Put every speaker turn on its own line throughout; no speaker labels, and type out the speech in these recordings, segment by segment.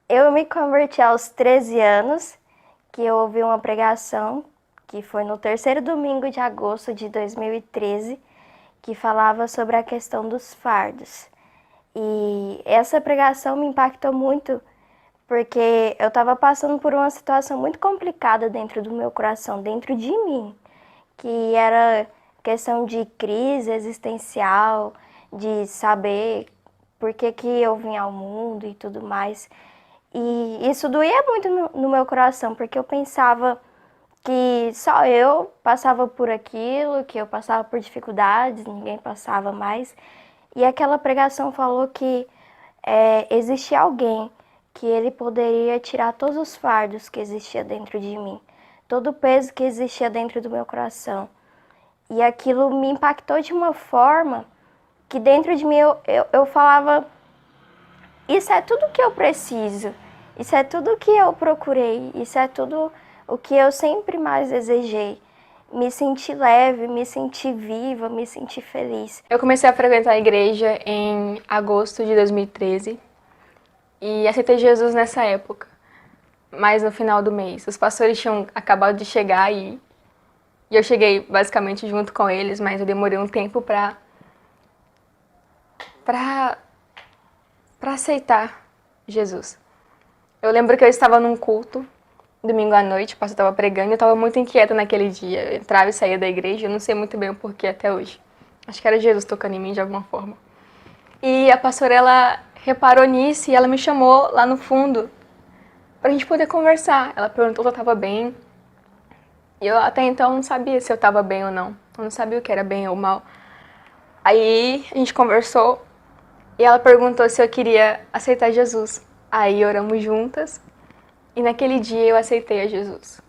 Eu me converti aos 13 anos, que eu ouvi uma pregação, que foi no terceiro domingo de agosto de 2013, que falava sobre a questão dos fardos. E essa pregação me impactou muito, porque eu estava passando por uma situação muito complicada dentro do meu coração, dentro de mim, que era questão de crise existencial, de saber por que que eu vim ao mundo e tudo mais. E isso doía muito no meu coração, porque eu pensava que só eu passava por aquilo, que eu passava por dificuldades, ninguém passava mais. E aquela pregação falou que existia alguém que ele poderia tirar todos os fardos que existia dentro de mim, todo o peso que existia dentro do meu coração. E aquilo me impactou de uma forma que dentro de mim eu falava, isso é tudo que eu preciso, isso é tudo que eu procurei, isso é tudo o que eu sempre mais desejei. Me sentir leve, me sentir viva, me sentir feliz.
Eu comecei a frequentar a igreja em agosto de 2013 e aceitei Jesus nessa época, mas no final do mês. Os pastores tinham acabado de chegar e eu cheguei basicamente junto com eles, mas eu demorei um tempo pra aceitar Jesus. Eu lembro que eu estava num culto, domingo à noite, o pastor estava pregando e eu estava muito inquieta naquele dia. Eu entrava e saía da igreja, eu não sei muito bem o porquê até hoje. Acho que era Jesus tocando em mim de alguma forma. E a pastora, ela reparou nisso e ela me chamou lá no fundo pra gente poder conversar. Ela perguntou se eu estava bem. E eu até então não sabia se eu estava bem ou não. Eu não sabia o que era bem ou mal. Aí a gente conversou e ela perguntou se eu queria aceitar Jesus. Aí oramos juntas e naquele dia eu aceitei a Jesus,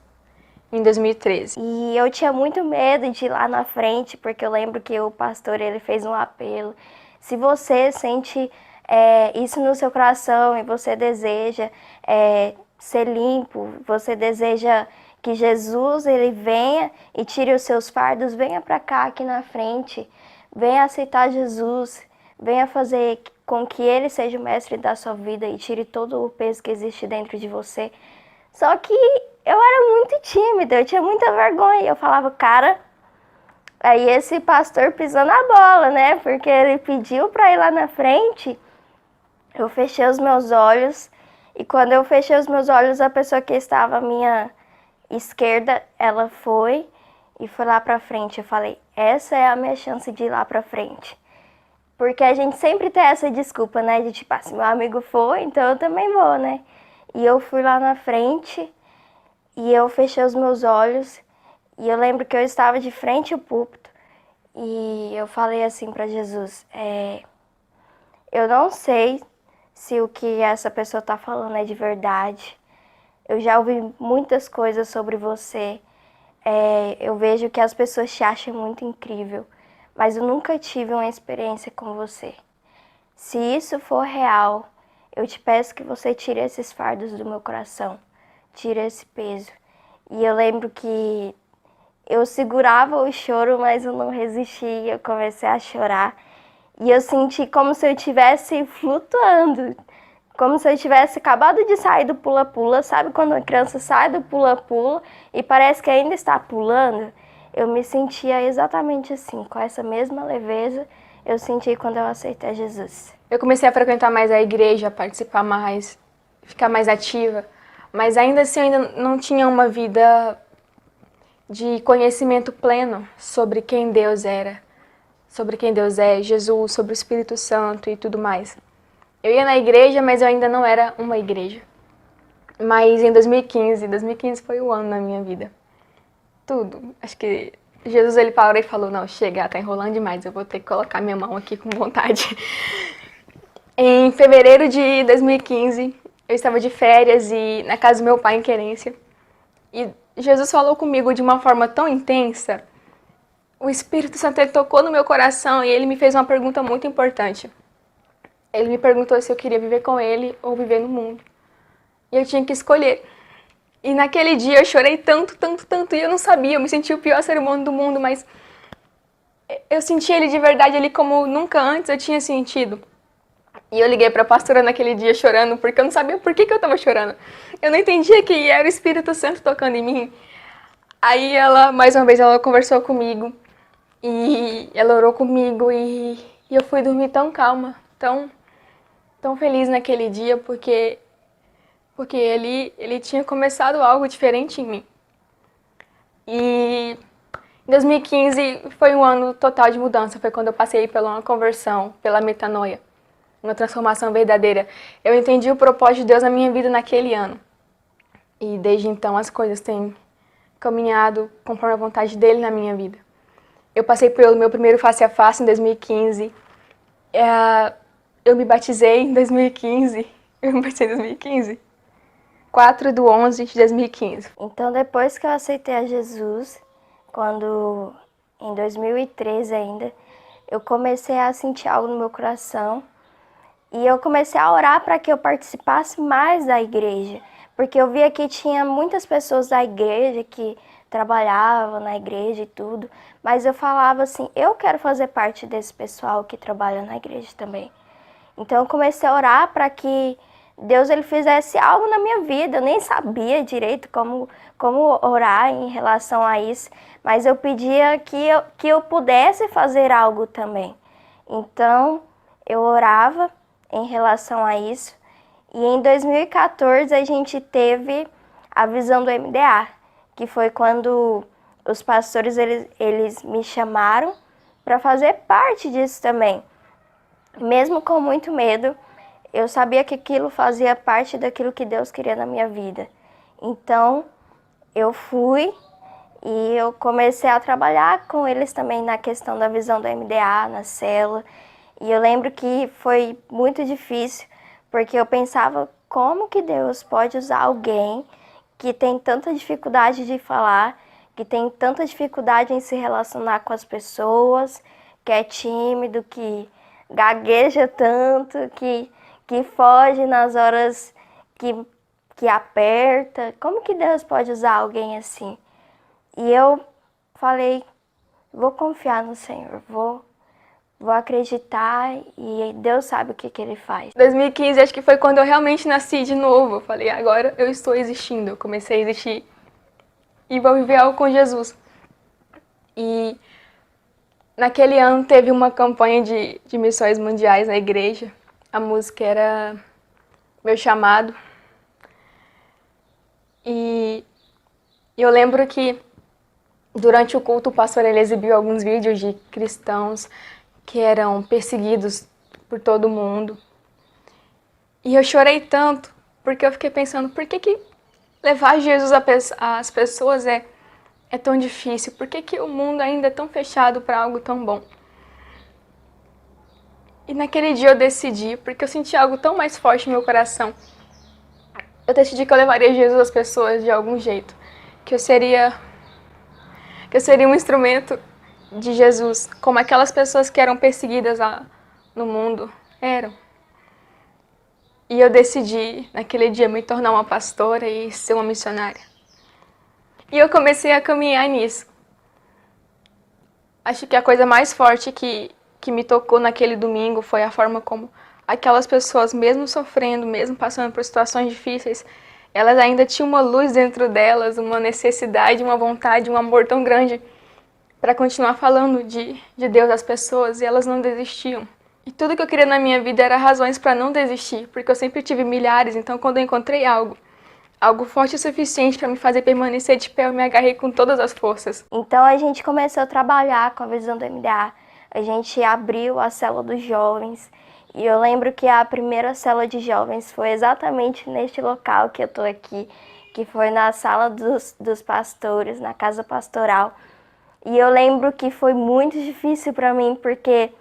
em 2013.
E eu tinha muito medo de ir lá na frente, porque eu lembro que o pastor ele fez um apelo. Se você sente isso no seu coração e você deseja ser limpo, você deseja que Jesus ele venha e tire os seus fardos, venha para cá aqui na frente, venha aceitar Jesus, venha fazer com que ele seja o mestre da sua vida e tire todo o peso que existe dentro de você. Só que eu era muito tímida, eu tinha muita vergonha. Eu falava, cara, aí esse pastor pisou na bola, né? Porque ele pediu para ir lá na frente. Eu fechei os meus olhos e quando eu fechei os meus olhos, a pessoa que estava à minha esquerda, ela foi e foi lá pra frente. Eu falei, essa é a minha chance de ir lá pra frente. Porque a gente sempre tem essa desculpa, né? De tipo, se meu amigo foi, então eu também vou, né? E eu fui lá na frente e eu fechei os meus olhos e eu lembro que eu estava de frente ao púlpito e eu falei assim para Jesus, eu não sei se o que essa pessoa está falando é de verdade. Eu já ouvi muitas coisas sobre você. Eu vejo que as pessoas te acham muito incrível, mas eu nunca tive uma experiência com você. Se isso for real, eu te peço que você tire esses fardos do meu coração, tire esse peso. E eu lembro que eu segurava o choro, mas eu não resisti, eu comecei a chorar. E eu senti como se eu estivesse flutuando, como se eu tivesse acabado de sair do pula-pula. Sabe quando a criança sai do pula-pula e parece que ainda está pulando? Eu me sentia exatamente assim, com essa mesma leveza eu senti quando eu aceitei Jesus.
Eu comecei a frequentar mais a igreja, participar mais, ficar mais ativa, mas ainda assim eu ainda não tinha uma vida de conhecimento pleno sobre quem Deus era, sobre quem Deus é, Jesus, sobre o Espírito Santo e tudo mais. Eu ia na igreja, mas eu ainda não era uma igreja. Mas em 2015 foi o ano na minha vida. Tudo. Acho que Jesus ele parou e falou, não, chega, tá enrolando demais, eu vou ter que colocar minha mão aqui com vontade. Em fevereiro de 2015, eu estava de férias e na casa do meu pai em Querência. E Jesus falou comigo de uma forma tão intensa. O Espírito Santo ele tocou no meu coração e ele me fez uma pergunta muito importante. Ele me perguntou se eu queria viver com ele ou viver no mundo. E eu tinha que escolher. E naquele dia eu chorei tanto, tanto, tanto, e eu não sabia, eu me senti o pior ser humano do mundo, mas eu senti ele de verdade ali como nunca antes eu tinha sentido. E eu liguei pra pastora naquele dia chorando, porque eu não sabia por que eu tava chorando. Eu não entendia que era o Espírito Santo tocando em mim. Aí ela, mais uma vez, ela conversou comigo. E ela orou comigo e eu fui dormir tão calma, tão feliz naquele dia, porque ele tinha começado algo diferente em mim. E 2015 foi um ano total de mudança, foi quando eu passei pela uma conversão, pela metanoia, uma transformação verdadeira. Eu entendi o propósito de Deus na minha vida naquele ano. E desde então as coisas têm caminhado conforme a vontade dele na minha vida. Eu passei pelo meu primeiro face a face em 2015. Eu me batizei em 2015. Eu me batizei em 2015. 4/11/2015.
Então, depois que eu aceitei a Jesus, quando em 2013 ainda, eu comecei a sentir algo no meu coração e eu comecei a orar para que eu participasse mais da igreja, porque eu via que tinha muitas pessoas da igreja que trabalhavam na igreja e tudo, mas eu falava assim, eu quero fazer parte desse pessoal que trabalha na igreja também. Então eu comecei a orar para que Deus ele fizesse algo na minha vida. Eu nem sabia direito como orar em relação a isso, mas eu pedia que eu pudesse fazer algo também. Então eu orava em relação a isso. E em 2014 a gente teve a visão do MDA, que foi quando os pastores eles me chamaram para fazer parte disso também. Mesmo com muito medo, eu sabia que aquilo fazia parte daquilo que Deus queria na minha vida. Então, eu fui e eu comecei a trabalhar com eles também na questão da visão do MDA, na célula. E eu lembro que foi muito difícil, porque eu pensava como que Deus pode usar alguém que tem tanta dificuldade de falar, que tem tanta dificuldade em se relacionar com as pessoas, que é tímido, que gagueja tanto, que foge nas horas que aperta. Como que Deus pode usar alguém assim? E eu falei, vou confiar no Senhor, vou acreditar e Deus sabe o que Ele faz.
2015 acho que foi quando eu realmente nasci de novo. Eu falei, agora eu estou existindo. Eu comecei a existir e vou viver algo com Jesus. E naquele ano teve uma campanha de missões mundiais na igreja. A música era Meu Chamado. E eu lembro que durante o culto o pastor ele exibiu alguns vídeos de cristãos que eram perseguidos por todo mundo. E eu chorei tanto, porque eu fiquei pensando, por que levar Jesus às pessoas é tão difícil? Por que o mundo ainda é tão fechado para algo tão bom? E naquele dia eu decidi, porque eu senti algo tão mais forte no meu coração, eu decidi que eu levaria Jesus às pessoas de algum jeito, que eu seria um instrumento de Jesus, como aquelas pessoas que eram perseguidas lá no mundo eram. E eu decidi, naquele dia, me tornar uma pastora e ser uma missionária. E eu comecei a caminhar nisso. Acho que a coisa mais forte que me tocou naquele domingo foi a forma como aquelas pessoas, mesmo sofrendo, mesmo passando por situações difíceis, elas ainda tinham uma luz dentro delas, uma necessidade, uma vontade, um amor tão grande para continuar falando de Deus às pessoas, e elas não desistiam. E tudo que eu queria na minha vida era razões para não desistir, porque eu sempre tive milhares, então quando eu encontrei algo forte o suficiente para me fazer permanecer de pé, eu me agarrei com todas as forças.
Então a gente começou a trabalhar com a visão do MDA, a gente abriu a célula dos jovens, e eu lembro que a primeira célula de jovens foi exatamente neste local que eu tô aqui, que foi na sala dos pastores, na casa pastoral. E eu lembro que foi muito difícil para mim, porque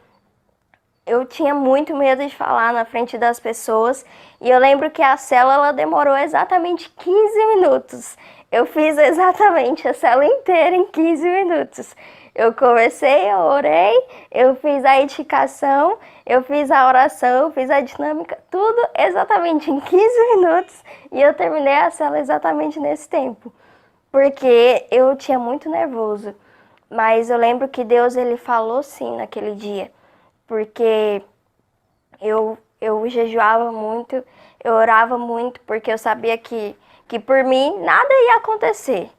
eu tinha muito medo de falar na frente das pessoas. E eu lembro que a célula ela demorou exatamente 15 minutos. Eu fiz exatamente a célula inteira em 15 minutos. Eu comecei, eu orei, eu fiz a edificação, eu fiz a oração, eu fiz a dinâmica, tudo exatamente em 15 minutos. E eu terminei a célula exatamente nesse tempo, porque eu tinha muito nervoso. Mas eu lembro que Deus ele falou sim naquele dia, porque eu eu jejuava muito, eu orava muito, porque eu sabia que por mim nada ia acontecer.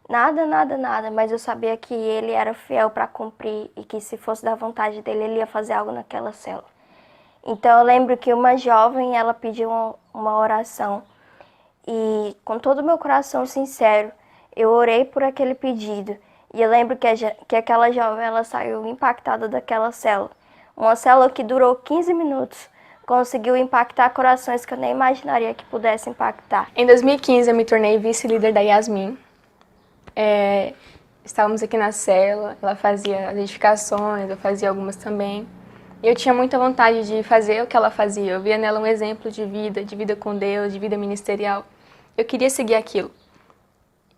Nada, nada, nada, mas eu sabia que ele era fiel para cumprir e que se fosse da vontade dele, ele ia fazer algo naquela célula. Então eu lembro que uma jovem, ela pediu uma oração e com todo o meu coração sincero, eu orei por aquele pedido. E eu lembro que aquela jovem, ela saiu impactada daquela célula. Uma célula que durou 15 minutos, conseguiu impactar corações que eu nem imaginaria que pudesse impactar.
Em 2015 eu me tornei vice-líder da Yasmin. Estávamos aqui na célula, ela fazia as edificações, eu fazia algumas também. E eu tinha muita vontade de fazer o que ela fazia. Eu via nela um exemplo de vida com Deus, de vida ministerial. Eu queria seguir aquilo.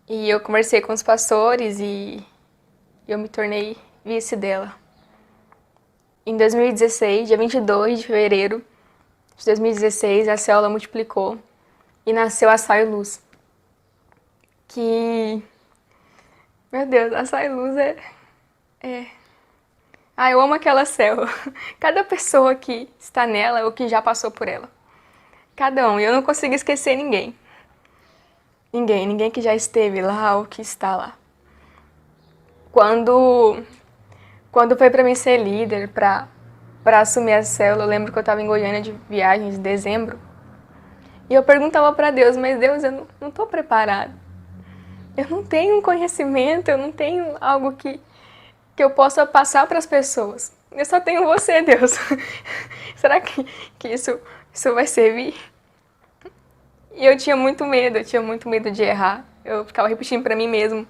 E eu conversei com os pastores e eu me tornei vice dela. Em 2016, dia 22 de fevereiro de 2016, a célula multiplicou e nasceu a Sal e Luz. Meu Deus, a Sal e Luz eu amo aquela célula. Cada pessoa que está nela ou que já passou por ela. Cada um. E eu não consigo esquecer ninguém. Ninguém que já esteve lá ou que está lá. Quando foi para mim ser líder, para assumir a célula, eu lembro que eu estava em Goiânia de viagem em dezembro. E eu perguntava para Deus, mas Deus, eu não estou preparada. Eu não tenho um conhecimento, eu não tenho algo que eu possa passar para as pessoas. Eu só tenho você, Deus. Será que isso vai servir? E eu tinha muito medo de errar. Eu ficava repetindo para mim mesmo.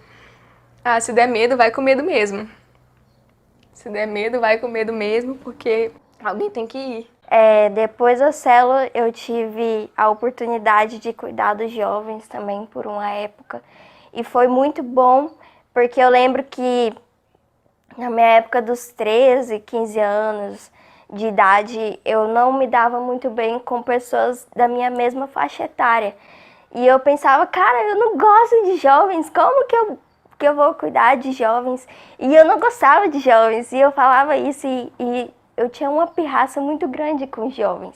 Se der medo, vai com medo mesmo. Se der medo, vai com medo mesmo, porque alguém tem que ir.
Depois da célula, eu tive a oportunidade de cuidar dos jovens também por uma época. E foi muito bom, porque eu lembro que na minha época dos 13, 15 anos de idade, eu não me dava muito bem com pessoas da minha mesma faixa etária. E eu pensava, cara, eu não gosto de jovens, como que eu vou cuidar de jovens? E eu não gostava de jovens, e eu falava isso, e eu tinha uma pirraça muito grande com os jovens.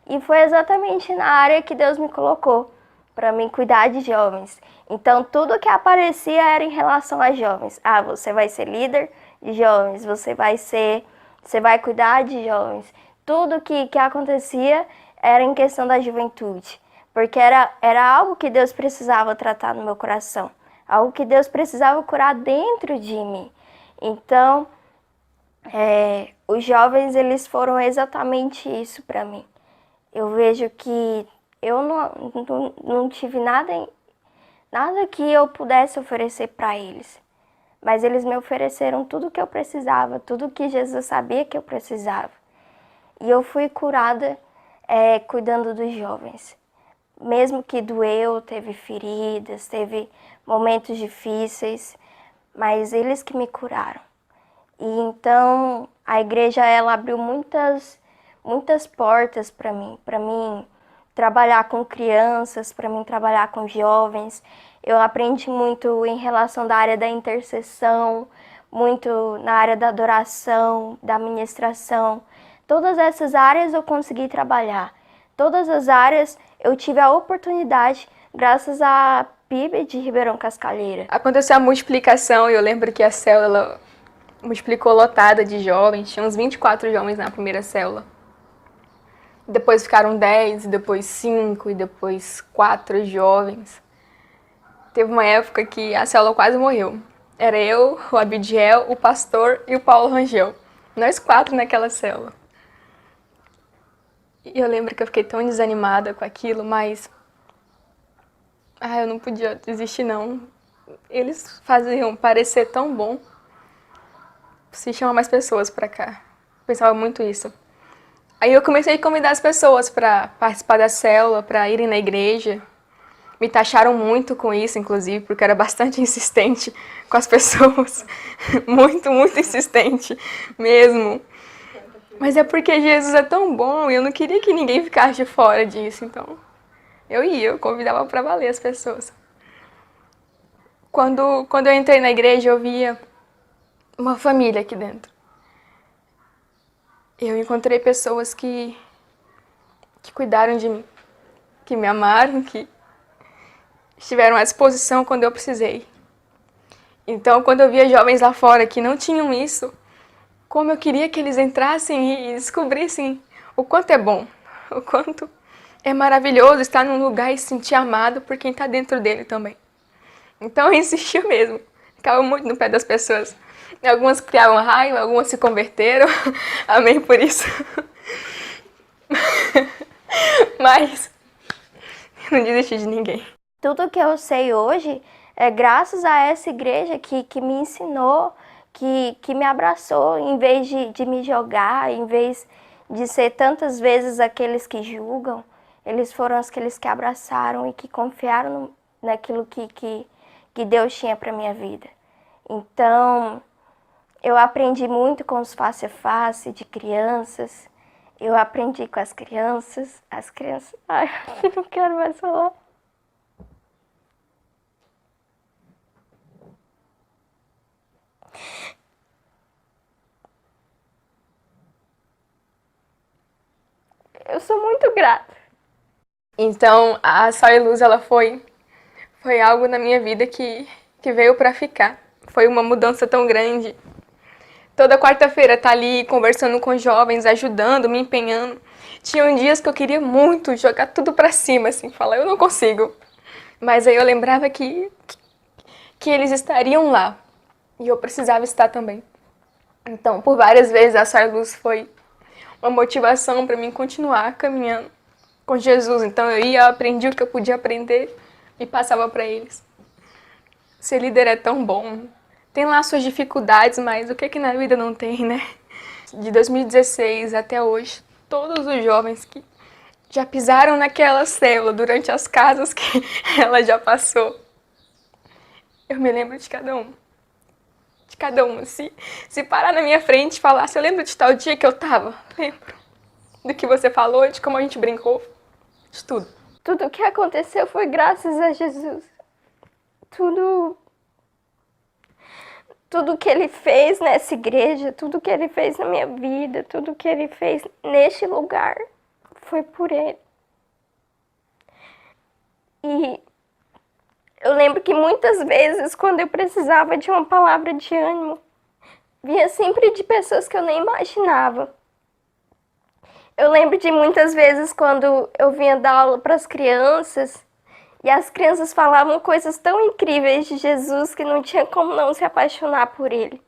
E foi exatamente na área que Deus me colocou, para mim cuidar de jovens. Então, tudo que aparecia era em relação a jovens. Você vai ser líder de jovens, você vai cuidar de jovens. Tudo que acontecia era em questão da juventude, porque era algo que Deus precisava tratar no meu coração, algo que Deus precisava curar dentro de mim. Então, os jovens, eles foram exatamente isso para mim. Eu vejo que eu não tive nada que eu pudesse oferecer para eles. Mas eles me ofereceram tudo o que eu precisava, tudo que Jesus sabia que eu precisava. E eu fui curada cuidando dos jovens. Mesmo que doeu, teve feridas, teve momentos difíceis, mas eles que me curaram. E então a igreja, ela abriu muitas portas para mim trabalhar com crianças, para mim trabalhar com jovens. Eu aprendi muito em relação da área da intercessão, muito na área da adoração, da ministração. Todas essas áreas eu consegui trabalhar. Todas as áreas eu tive a oportunidade, graças à PIB de Ribeirão Cascalheira.
Aconteceu a multiplicação e eu lembro que a célula multiplicou lotada de jovens. Tinha uns 24 jovens na primeira célula. Depois ficaram 10, depois 5 e depois 4 jovens. Teve uma época que a célula quase morreu. Era eu, o Abidiel, o pastor e o Paulo Rangel. Nós 4 naquela célula. E eu lembro que eu fiquei tão desanimada com aquilo, mas eu não podia desistir não. Eles faziam parecer tão bom. Se chama mais pessoas pra cá. Eu pensava muito isso. Aí eu comecei a convidar as pessoas para participar da célula, para irem na igreja. Me taxaram muito com isso, inclusive, porque eu era bastante insistente com as pessoas. Muito insistente mesmo. Mas é porque Jesus é tão bom e eu não queria que ninguém ficasse de fora disso. Então, eu convidava para valer as pessoas. Quando eu entrei na igreja, eu via uma família aqui dentro. Eu encontrei pessoas que que cuidaram de mim, que me amaram, que estiveram à disposição quando eu precisei. Então, quando eu via jovens lá fora que não tinham isso, como eu queria que eles entrassem e descobrissem o quanto é bom, o quanto é maravilhoso estar num lugar e se sentir amado por quem está dentro dele também. Então eu insistia mesmo, ficava muito no pé das pessoas. Algumas criavam raiva, algumas se converteram, amém por isso. Mas não desisti de ninguém.
Tudo que eu sei hoje é graças a essa igreja que me ensinou, que me abraçou, em vez de me jogar, em vez de ser tantas vezes aqueles que julgam, eles foram aqueles que abraçaram e que confiaram naquilo que Deus tinha para minha vida. Então, eu aprendi muito com os face a face de crianças, eu aprendi com as crianças, ai, não quero mais falar. Eu sou muito grata.
Então, a Sal e Luz, ela foi algo na minha vida que veio pra ficar. Foi uma mudança tão grande. Toda quarta-feira tá ali conversando com jovens, ajudando, me empenhando. Tinham dias que eu queria muito jogar tudo pra cima, assim, falar, eu não consigo. Mas aí eu lembrava que eles estariam lá. E eu precisava estar também. Então, por várias vezes, a Sal e Luz foi uma motivação para mim continuar caminhando com Jesus. Então eu ia, aprendi o que eu podia aprender e passava para eles. Ser líder é tão bom. Tem lá suas dificuldades, mas o que na vida não tem, né? De 2016 até hoje, todos os jovens que já pisaram naquela célula durante as casas que ela já passou, eu me lembro de cada um. De cada uma. Se parar na minha frente e falar, você lembra de tal dia que eu tava? Lembro. Do que você falou, de como a gente brincou, de tudo.
Tudo que aconteceu foi graças a Jesus. Tudo que ele fez nessa igreja, tudo que ele fez na minha vida, tudo que ele fez neste lugar, foi por ele. E eu lembro que muitas vezes, quando eu precisava de uma palavra de ânimo, vinha sempre de pessoas que eu nem imaginava. Eu lembro de muitas vezes quando eu vinha dar aula para as crianças e as crianças falavam coisas tão incríveis de Jesus que não tinha como não se apaixonar por ele.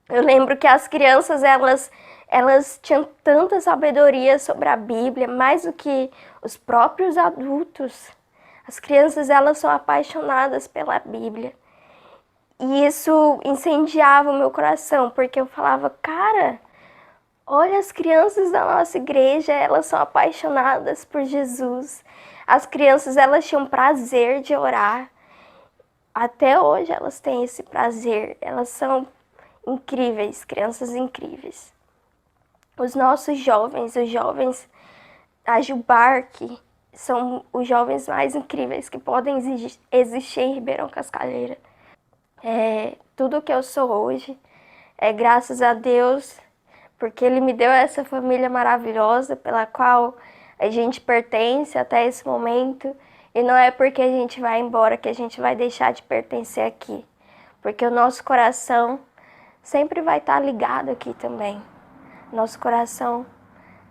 Eu lembro que as crianças, elas tinham tanta sabedoria sobre a Bíblia, mais do que os próprios adultos. As crianças, elas são apaixonadas pela Bíblia. E isso incendiava o meu coração, porque eu falava, cara, olha as crianças da nossa igreja, elas são apaixonadas por Jesus. As crianças, elas tinham prazer de orar. Até hoje elas têm esse prazer. Elas são incríveis, crianças incríveis. Os nossos jovens, a Jubarque, são os jovens mais incríveis que podem existir em Ribeirão Cascalheira. Tudo que eu sou hoje é graças a Deus, porque Ele me deu essa família maravilhosa pela qual a gente pertence até esse momento. E não é porque a gente vai embora que a gente vai deixar de pertencer aqui. Porque o nosso coração sempre vai estar ligado aqui também. Nosso coração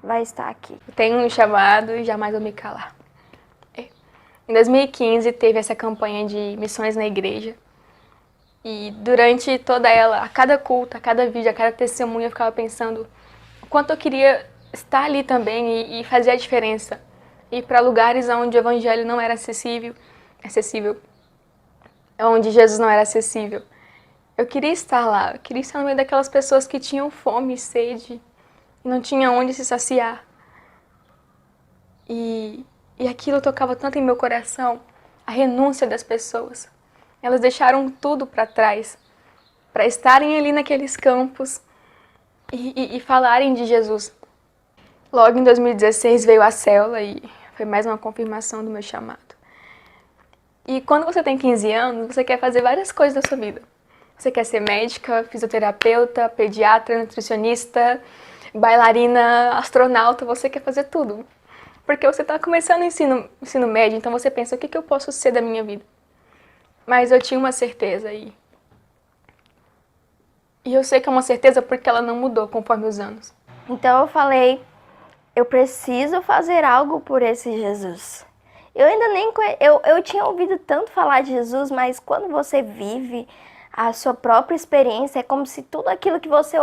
vai estar aqui.
Tenho um chamado e jamais vou me calar. Em 2015 teve essa campanha de missões na igreja. E durante toda ela, a cada culto, a cada vídeo, a cada testemunho, eu ficava pensando o quanto eu queria estar ali também e fazer a diferença. Ir para lugares onde o evangelho não era acessível, onde Jesus não era acessível. Eu queria estar lá, eu queria estar no meio daquelas pessoas que tinham fome e sede e não tinham onde se saciar. E aquilo tocava tanto em meu coração, a renúncia das pessoas. Elas deixaram tudo para trás, para estarem ali naqueles campos e falarem de Jesus. Logo em 2016 veio a célula e foi mais uma confirmação do meu chamado. E quando você tem 15 anos, você quer fazer várias coisas da sua vida. Você quer ser médica, fisioterapeuta, pediatra, nutricionista, bailarina, astronauta, você quer fazer tudo. Porque você está começando o ensino médio, então você pensa, o que eu posso ser da minha vida? Mas eu tinha uma certeza aí. E eu sei que é uma certeza porque ela não mudou conforme os anos.
Então eu falei, eu preciso fazer algo por esse Jesus. Eu ainda nem eu tinha ouvido tanto falar de Jesus, mas quando você vive a sua própria experiência, é como se tudo aquilo que você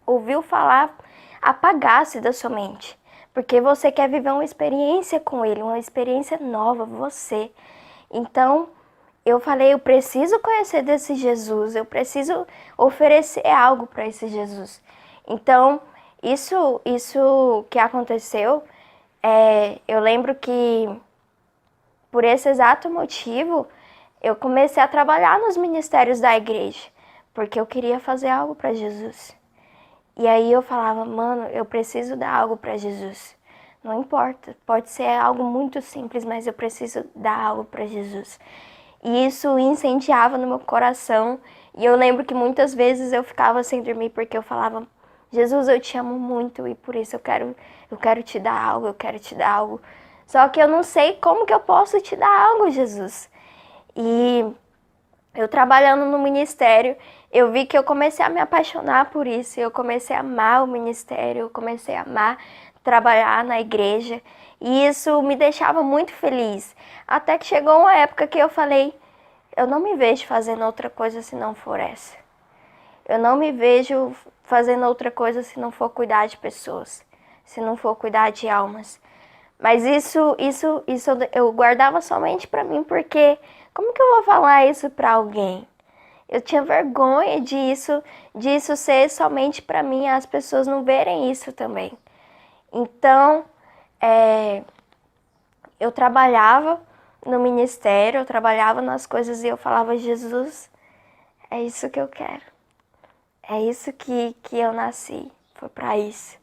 ouviu falar apagasse da sua mente. Porque você quer viver uma experiência com ele, uma experiência nova, você. Então, eu falei, eu preciso conhecer desse Jesus, eu preciso oferecer algo para esse Jesus. Então, isso que aconteceu, eu lembro que por esse exato motivo, eu comecei a trabalhar nos ministérios da igreja, porque eu queria fazer algo para Jesus. E aí eu falava, mano, eu preciso dar algo para Jesus. Não importa, pode ser algo muito simples, mas eu preciso dar algo para Jesus. E isso incendiava no meu coração. E eu lembro que muitas vezes eu ficava sem dormir porque eu falava, Jesus, eu te amo muito e por isso eu quero te dar algo, eu quero te dar algo. Só que eu não sei como que eu posso te dar algo, Jesus. E eu trabalhando no ministério, eu vi que eu comecei a me apaixonar por isso. Eu comecei a amar o ministério, eu comecei a amar trabalhar na igreja. E isso me deixava muito feliz. Até que chegou uma época que eu falei, eu não me vejo fazendo outra coisa se não for essa. Eu não me vejo fazendo outra coisa se não for cuidar de pessoas, se não for cuidar de almas. Mas isso eu guardava somente para mim, porque como que eu vou falar isso para alguém? Eu tinha vergonha disso ser somente para mim, as pessoas não verem isso também. Então, eu trabalhava no ministério, eu trabalhava nas coisas e eu falava, Jesus, é isso que eu quero. É isso que eu nasci, foi para isso.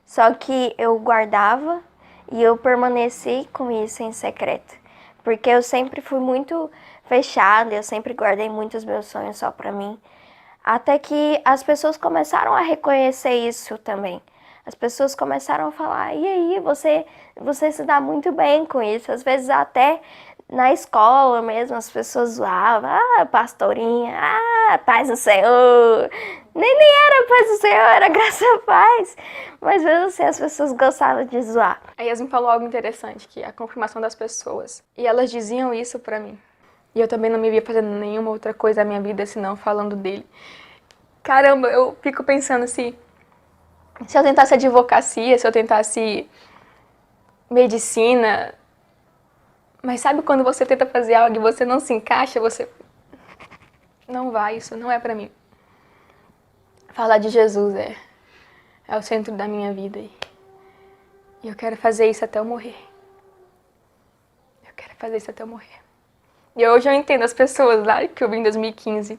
Só que eu guardava e eu permaneci com isso em secreto. Porque eu sempre fui muito fechada, eu sempre guardei muitos meus sonhos só para mim. Até que as pessoas começaram a reconhecer isso também. As pessoas começaram a falar, e aí, você se dá muito bem com isso. Às vezes até na escola mesmo as pessoas zoavam, pastorinha, paz do Senhor. Nem era paz do Senhor, era graça a paz. Mas mesmo assim as pessoas gostavam de zoar.
A Yasmin falou algo interessante, que é a confirmação das pessoas. E elas diziam isso pra mim. E eu também não me via fazendo nenhuma outra coisa na minha vida senão falando dele. Caramba, eu fico pensando assim, se eu tentasse advocacia, se eu tentasse medicina, mas sabe quando você tenta fazer algo e você não se encaixa, você não vai, isso não é pra mim. Falar de Jesus é o centro da minha vida e eu quero fazer isso até eu morrer. Eu quero fazer isso até eu morrer. E hoje eu entendo as pessoas lá que eu vim em 2015,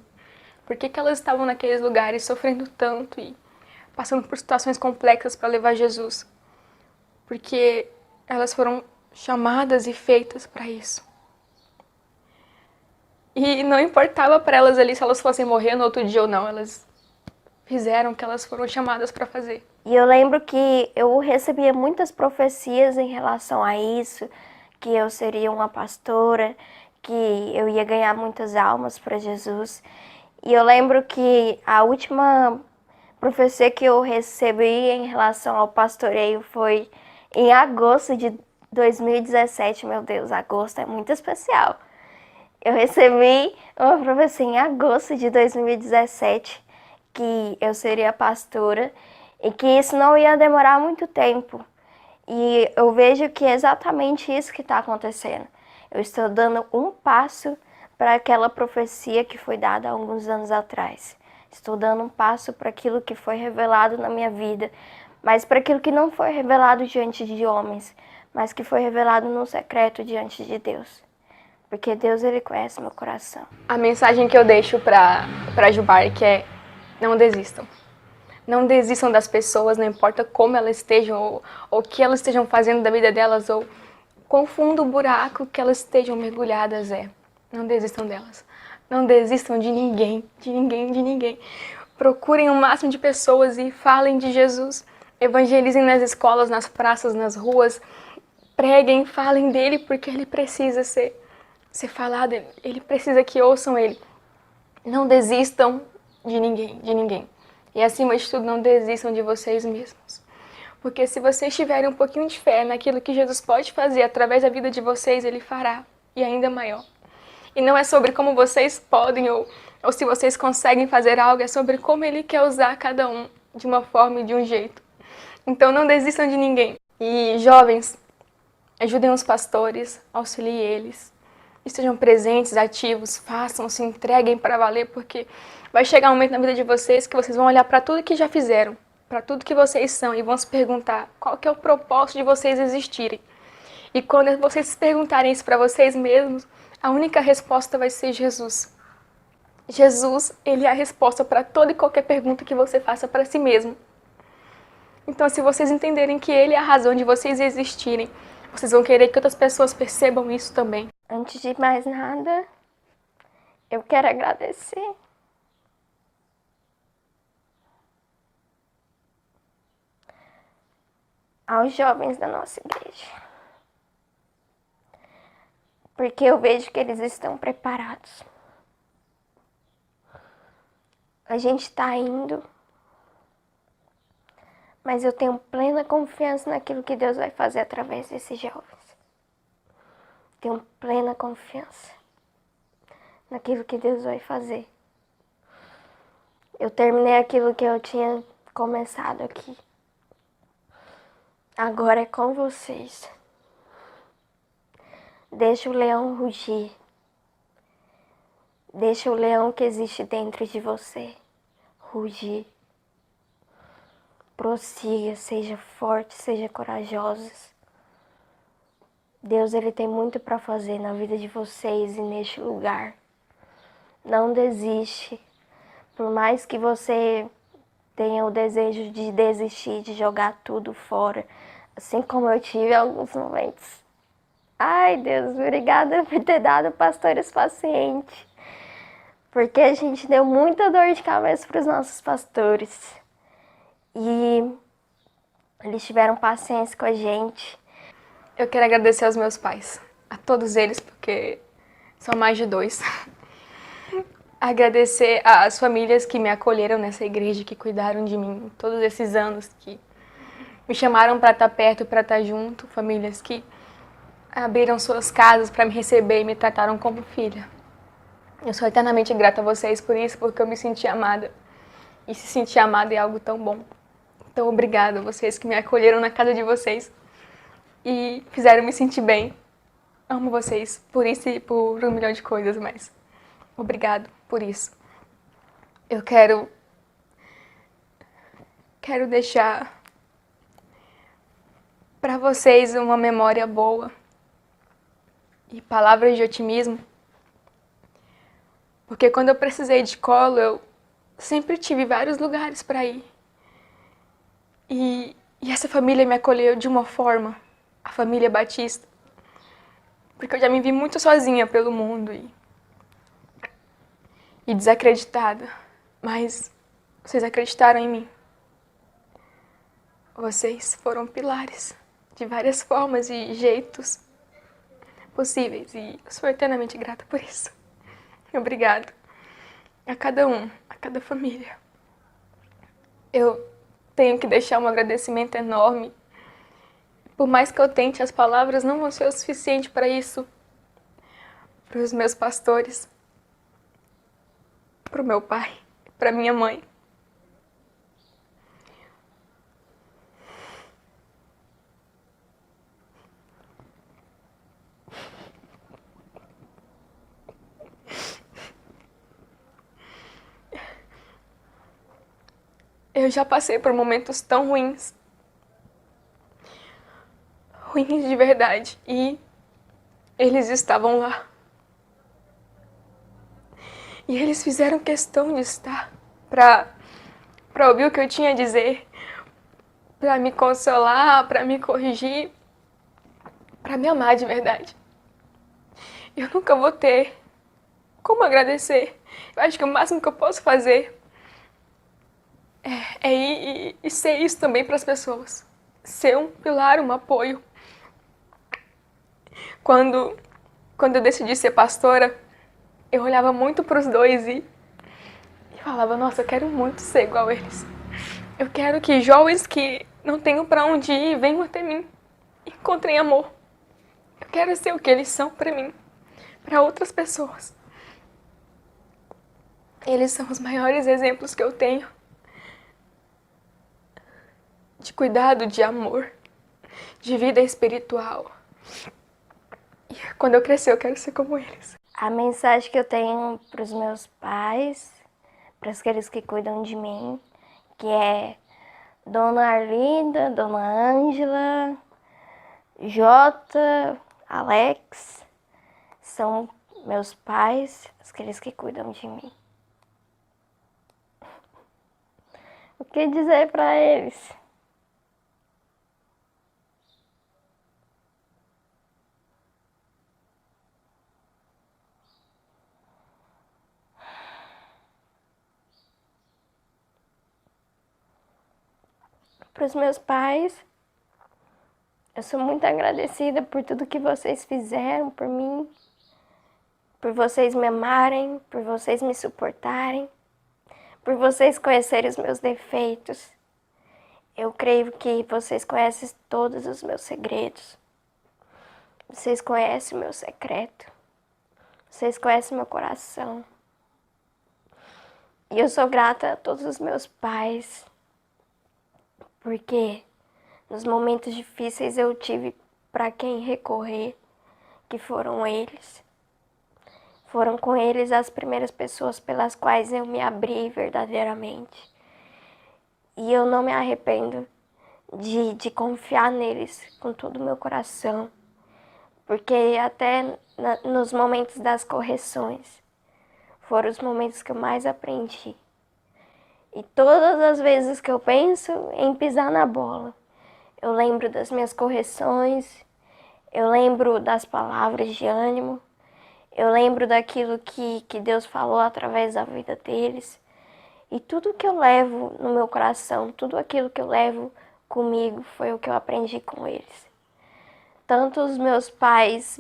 por que elas estavam naqueles lugares sofrendo tanto e passando por situações complexas para levar Jesus. Porque elas foram chamadas e feitas para isso. E não importava para elas ali se elas fossem morrer no outro dia ou não, elas fizeram o que elas foram chamadas para fazer.
E eu lembro que eu recebia muitas profecias em relação a isso, que eu seria uma pastora, que eu ia ganhar muitas almas para Jesus. E eu lembro que a última profecia que eu recebi em relação ao pastoreio foi em agosto de 2017. Meu Deus, agosto é muito especial. Eu recebi uma profecia em agosto de 2017 que eu seria pastora e que isso não ia demorar muito tempo. E eu vejo que é exatamente isso que está acontecendo. Eu estou dando um passo para aquela profecia que foi dada há alguns anos atrás. Estou dando um passo para aquilo que foi revelado na minha vida, mas para aquilo que não foi revelado diante de homens, mas que foi revelado no secreto diante de Deus. Porque Deus, Ele conhece meu coração.
A mensagem que eu deixo para Jubark é: não desistam. Não desistam das pessoas, não importa como elas estejam, ou o que elas estejam fazendo da vida delas, ou quão fundo o buraco que elas estejam mergulhadas é. Não desistam delas. Não desistam de ninguém, de ninguém, de ninguém. Procurem o máximo de pessoas e falem de Jesus. Evangelizem nas escolas, nas praças, nas ruas. preguem, falem dele, porque ele precisa ser falado, ele precisa que ouçam ele. Não desistam de ninguém, de ninguém. E acima de tudo, não desistam de vocês mesmos. Porque se vocês tiverem um pouquinho de fé naquilo que Jesus pode fazer através da vida de vocês, ele fará, e ainda maior. E não é sobre como vocês podem ou se vocês conseguem fazer algo, é sobre como ele quer usar cada um de uma forma e de um jeito. Então não desistam de ninguém. E jovens, ajudem os pastores, auxiliem eles. Estejam presentes, ativos, façam, se entreguem para valer, porque vai chegar um momento na vida de vocês que vocês vão olhar para tudo que já fizeram, para tudo que vocês são, e vão se perguntar qual que é o propósito de vocês existirem. E quando vocês se perguntarem isso para vocês mesmos, a única resposta vai ser Jesus. Jesus, ele é a resposta para toda e qualquer pergunta que você faça para si mesmo. Então, se vocês entenderem que ele é a razão de vocês existirem, vocês vão querer que outras pessoas percebam isso também.
Antes de mais nada, eu quero agradecer aos jovens da nossa igreja, porque eu vejo que eles estão preparados. A gente está indo, mas eu tenho plena confiança naquilo que Deus vai fazer através desses jovens. Tenho plena confiança naquilo que Deus vai fazer. Eu terminei aquilo que eu tinha começado aqui. Agora é com vocês. Deixa o leão rugir. Deixa o leão que existe dentro de você rugir. Prossiga, seja forte, seja corajosos. Deus, ele tem muito para fazer na vida de vocês e neste lugar. Não desiste. Por mais que você tenha o desejo de desistir, de jogar tudo fora, assim como eu tive em alguns momentos. Ai, Deus, obrigada por ter dado pastores pacientes. Porque a gente deu muita dor de cabeça para os nossos pastores. E eles tiveram paciência com a gente.
Eu quero agradecer aos meus pais, a todos eles, porque são mais de 2. Agradecer às famílias que me acolheram nessa igreja, que cuidaram de mim todos esses anos, que me chamaram para estar perto, para estar junto. Famílias que abriram suas casas para me receber e me trataram como filha. Eu sou eternamente grata a vocês por isso, porque eu me senti amada. E se sentir amada é algo tão bom. Então, obrigada a vocês que me acolheram na casa de vocês e fizeram me sentir bem. Amo vocês por isso e por 1 milhão de coisas, mas obrigado por isso. Eu quero deixar para vocês uma memória boa e palavras de otimismo, porque quando eu precisei de colo, eu sempre tive vários lugares para ir. E essa família me acolheu de uma forma, a família Batista, porque eu já me vi muito sozinha pelo mundo e desacreditada, mas vocês acreditaram em mim. Vocês foram pilares de várias formas e jeitos possíveis e eu sou eternamente grata por isso. Obrigado a cada um, a cada família. Eu tenho que deixar um agradecimento enorme. Por mais que eu tente, as palavras não vão ser o suficiente para isso. Para os meus pastores, para o meu pai, para minha mãe. Eu já passei por momentos tão ruins. Ruins de verdade. E eles estavam lá. E eles fizeram questão de estar para ouvir o que eu tinha a dizer, para me consolar, para me corrigir, para me amar de verdade. Eu nunca vou ter como agradecer. Eu acho que o máximo que eu posso fazer é ir e ser isso também para as pessoas. Ser um pilar, um apoio. Quando eu decidi ser pastora, eu olhava muito para os dois e falava, nossa, eu quero muito ser igual a eles. Eu quero que jovens que não tenham para onde ir venham até mim e encontrem amor. Eu quero ser o que eles são para mim, para outras pessoas. Eles são os maiores exemplos que eu tenho de cuidado, de amor, de vida espiritual. E quando eu crescer, eu quero ser como eles.
A mensagem que eu tenho para os meus pais, para aqueles que cuidam de mim, que é Dona Arlinda, Dona Ângela, Jota, Alex, são meus pais, aqueles que cuidam de mim. O que dizer para eles? Para os meus pais, eu sou muito agradecida por tudo que vocês fizeram por mim, por vocês me amarem, por vocês me suportarem, por vocês conhecerem os meus defeitos. Eu creio que vocês conhecem todos os meus segredos. Vocês conhecem o meu secreto. Vocês conhecem meu coração. E eu sou grata a todos os meus pais, porque nos momentos difíceis eu tive para quem recorrer, que foram eles. Foram com eles as primeiras pessoas pelas quais eu me abri verdadeiramente. E eu não me arrependo de confiar neles com todo o meu coração. Porque até nos momentos das correções, foram os momentos que eu mais aprendi. E todas as vezes que eu penso em pisar na bola, eu lembro das minhas correções, eu lembro das palavras de ânimo, eu lembro daquilo que Deus falou através da vida deles. E tudo que eu levo no meu coração, tudo aquilo que eu levo comigo foi o que eu aprendi com eles. Tanto os meus pais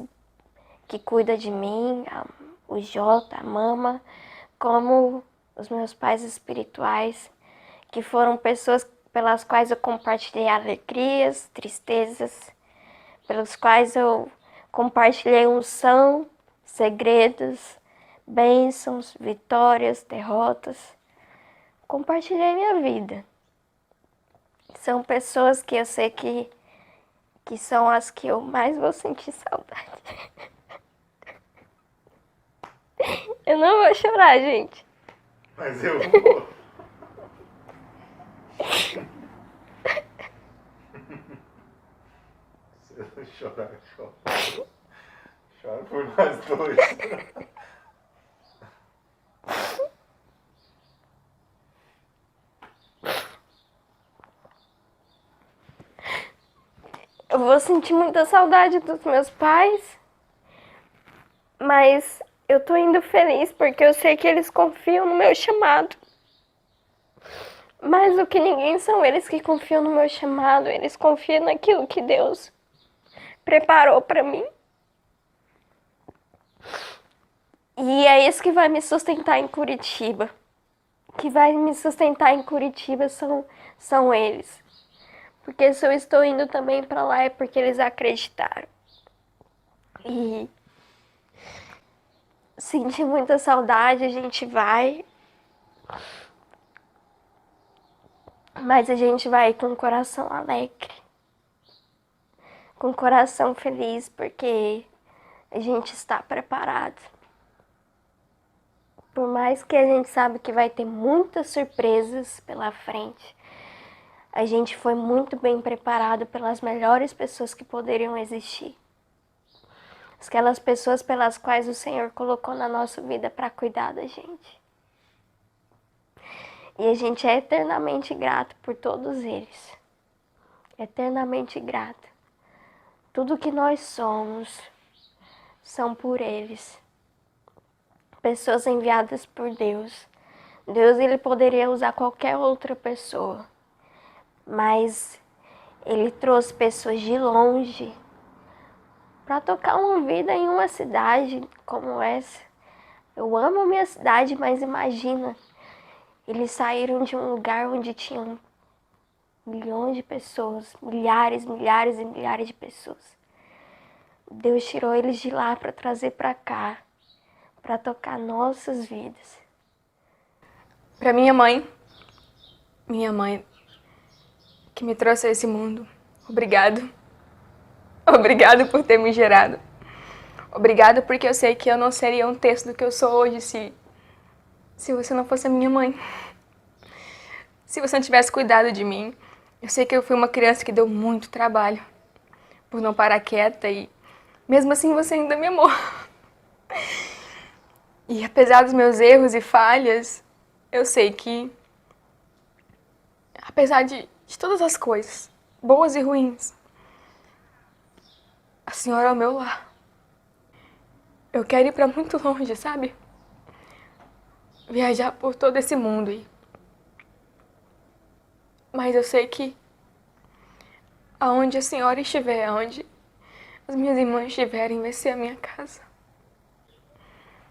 que cuidam de mim, o Jota, a Mama, como os meus pais espirituais, que foram pessoas pelas quais eu compartilhei alegrias, tristezas, pelos quais eu compartilhei unção, segredos, bênçãos, vitórias, derrotas. Compartilhei minha vida. São pessoas que eu sei que são as que eu mais vou sentir saudade. Eu não vou chorar, gente.
Mas eu vou. Se eu chorar, chora. Chora por nós dois.
Eu vou sentir muita saudade dos meus pais, mas eu tô indo feliz porque eu sei que eles confiam no meu chamado. Mais do que ninguém são eles que confiam no meu chamado, eles confiam naquilo que Deus preparou para mim. E é isso que vai me sustentar em Curitiba. O que vai me sustentar em Curitiba são eles. Porque se eu estou indo também para lá é porque eles acreditaram. E senti muita saudade, a gente vai. Mas a gente vai com o coração alegre. Com o coração feliz, porque a gente está preparado. Por mais que a gente sabe que vai ter muitas surpresas pela frente, a gente foi muito bem preparado pelas melhores pessoas que poderiam existir. Aquelas pessoas pelas quais o Senhor colocou na nossa vida para cuidar da gente. E a gente é eternamente grato por todos eles. Eternamente grato. Tudo que nós somos são por eles. Pessoas enviadas por Deus. Deus, ele poderia usar qualquer outra pessoa. Mas ele trouxe pessoas de longe para tocar uma vida em uma cidade como essa. Eu amo a minha cidade, mas imagina, eles saíram de um lugar onde tinham milhões de pessoas, milhares, milhares e milhares de pessoas. Deus tirou eles de lá para trazer para cá, para tocar nossas vidas.
Para minha mãe que me trouxe a esse mundo, obrigado. Obrigado por ter me gerado. Obrigado porque eu sei que eu não seria um terço do que eu sou hoje se você não fosse a minha mãe. Se você não tivesse cuidado de mim. Eu sei que eu fui uma criança que deu muito trabalho por não parar quieta e mesmo assim você ainda me amou. E apesar dos meus erros e falhas, eu sei que, apesar de todas as coisas, boas e ruins, a senhora é o meu lar. Eu quero ir pra muito longe, sabe? Viajar por todo esse mundo. Mas eu sei que aonde a senhora estiver, aonde as minhas irmãs estiverem, vai ser a minha casa.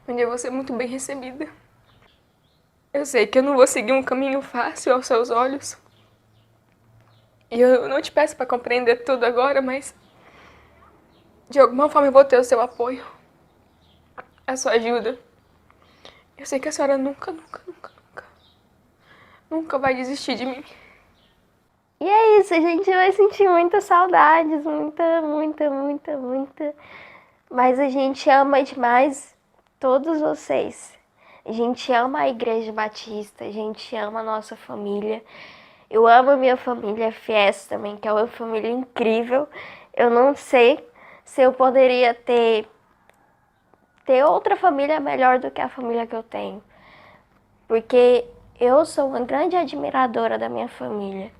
Onde eu vou ser muito bem recebida. Eu sei que eu não vou seguir um caminho fácil aos seus olhos. E eu não te peço para compreender tudo agora, mas de alguma forma eu vou ter o seu apoio, a sua ajuda. Eu sei que a senhora nunca vai desistir de mim.
E é isso, a gente vai sentir muitas saudades, muita. Mas a gente ama demais todos vocês. A gente ama a Igreja Batista, a gente ama a nossa família. Eu amo a minha família Fies também, que é uma família incrível. Eu não sei se eu poderia ter outra família melhor do que a família que eu tenho. Porque eu sou uma grande admiradora da minha família.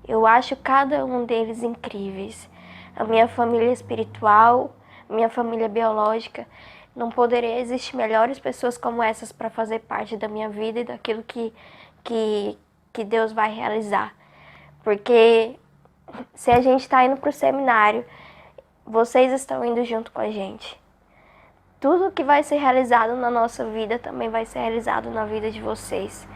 Eu acho cada um deles incríveis. A minha família espiritual, minha família biológica. Não poderia existir melhores pessoas como essas para fazer parte da minha vida e daquilo que Deus vai realizar. Porque se a gente está indo para o seminário, vocês estão indo junto com a gente. Tudo que vai ser realizado na nossa vida também vai ser realizado na vida de vocês.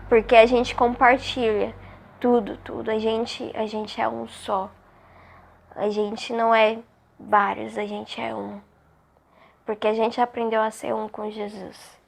Porque a gente compartilha tudo. A gente é um só. A gente não é vários, a gente é um. Porque a gente aprendeu a ser um com Jesus.